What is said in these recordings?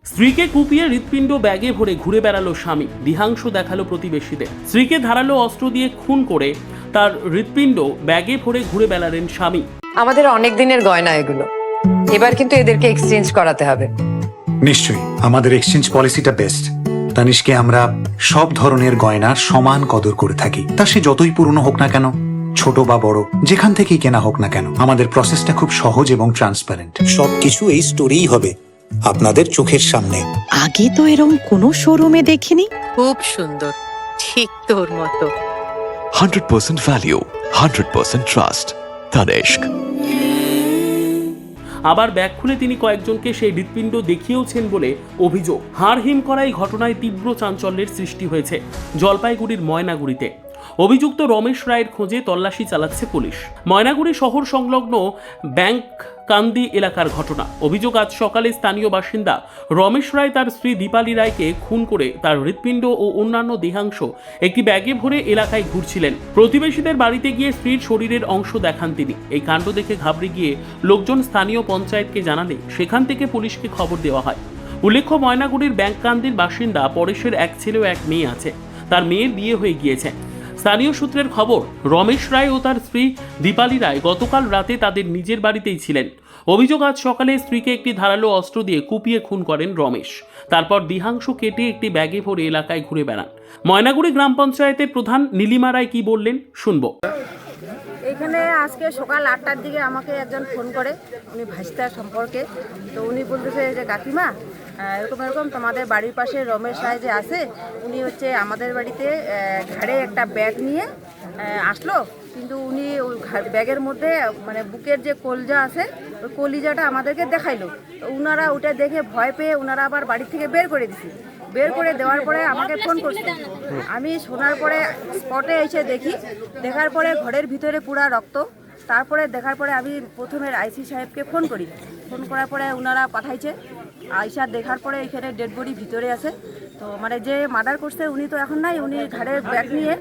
স্ত্রীকে কুপিয়ে হৃৎপিণ্ড ব্যাগে ভরে ঘুরে বেড়ালো স্বামী, বিহাংস দেখালো প্রতিবেশীদের। স্ত্রীকে ধারালো অস্ত্র দিয়ে খুন করে তার হৃৎপিণ্ড ব্যাগে ভরে ঘুরে বেড়ালেন স্বামী। আমাদের অনেক দিনের গয়না এগুলো, এবার কিন্তু এদেরকে এক্সচেঞ্জ করাতে হবে। নিশ্চয়ই, আমাদের এক্সচেঞ্জ পলিসিটা বেস্ট। তানিশকে আমরা সব ধরনের গয়নার সমান কদর করে থাকি, তা সে যতই পুরনো হোক না কেন, ছোট বা বড়, যেখান থেকেই কেনা হোক না কেন। আমাদের প্রসেসটা খুব সহজ এবং ট্রান্সপারেন্ট। সবকিছু এই স্টোরিই হবে আপনাদের চোখের সামনে। আগে তো এরকম কোনো শোরুমে দেখিনি। খুব সুন্দর, ঠিক তোর মতো। 100% value, 100% trust. Tanishq. আবার ব্যাগ খুলে তিনি কয়েকজনকে সেই হৃৎপিণ্ড দেখিয়েওছেন বলে অভিযোগ। হাড়হিম করা এই ঘটনায় তীব্র চাঞ্চল্যের সৃষ্টি হয়েছে জলপাইগুড়ির ময়নাগুড়িতে। অভিযুক্ত রমেশ রায়ের খোঁজে তল্লাশি চালাচ্ছে পুলিশ। ময়নাগুড়ি শহর সংলগ্ন ব্যাংক কান্দি এলাকার ঘটনা। অভিযোগ, আজ সকালে স্থানীয় বাসিন্দা রমেশ রায় তার স্ত্রী দীপালি রায়কে খুন করে তার হৃৎপিণ্ড ও অন্যান্য দেহাংশ একটি ব্যাগে ভরে এলাকায় ঘুরছিলেন। প্রতিবেশীদের বাড়িতে গিয়ে স্ত্রীর শরীরের অংশ দেখান তিনি। এই কাণ্ড দেখে ঘাবড়ে গিয়ে লোকজন স্থানীয় পঞ্চায়েতকে জানালে সেখান থেকে পুলিশকে খবর দেওয়া হয়। উল্লেখ্য, ময়নাগুড়ির ব্যাংককান্দির বাসিন্দা পরেশের এক ছেলে ও এক মেয়ে আছে। তার মেয়ের বিয়ে হয়ে গিয়েছে। স্থানীয় সূত্রের খবর, রমেশ রায় ও তার স্ত্রী দীপালি রায় গতকাল রাতে তাদের নিজের বাড়িতেই ছিলেন। অভিযোগ, আজ সকালে স্ত্রীকে একটি ধারালো অস্ত্র দিয়ে কুপিয়ে খুন করেন রমেশ। তারপর দেহাংশ কেটে একটি ব্যাগে ভরে এলাকায় ঘুরে বেড়ান। ময়নাগুড়ি গ্রাম পঞ্চায়েতের প্রধান নীলিমা রায় কি বললেন শুনবো। এখানে আজকে সকাল 8টার দিকে আমাকে একজন ফোন করে, উনি ভাইস্তার সম্পর্কে। তো উনি বলতেছে যে কাকিমা, এরকম এরকম তোমাদের বাড়ির পাশে রমেশ রায় যে আছে, উনি হচ্ছে আমাদের বাড়িতে ঘাড়ে একটা ব্যাগ নিয়ে আসলো, কিন্তু উনি ওই ব্যাগের মধ্যে মানে বুকের যে কলজা আছে, ওই কলিজাটা আমাদেরকে দেখাইলো। তো ওনারা ওটা দেখে ভয় পেয়ে ওনারা আবার বাড়ি থেকে বের করে দিছে। বের করে দেওয়ার পরে আমাকে ফোন করছে। আমি শোনার পরে স্পটে এসে দেখি, দেখার পরে ঘরের ভিতরে পুরা রক্ত। তারপরে দেখার পরে আমি প্রথমে আইসি সাহেবকে ফোন করি। ফোন করার পরে ওনারা পাঠাইছে। আইসা দেখার পরে এখানে ডেড বডি ভিতরে আছে। তো মানে যে মার্ডার করছে উনি তো এখন নাই, উনি ঘাড়ের ব্যাগ নিয়ে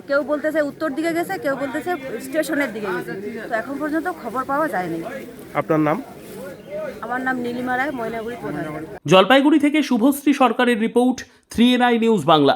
কেউ বলতেছে উত্তর দিকে গেছে, কেউ বলতেছে স্টেশনের দিকে গেছে। তো এখন পর্যন্ত খবর পাওয়া যায়নি। আপনার নাম? আমার নাম নীলিমা রায়, ময়নাগুড়ি প্রধান। জলপাইগুড়ি থেকে শুভশ্রী সরকারের রিপোর্ট, 3NI নিউজ বাংলা।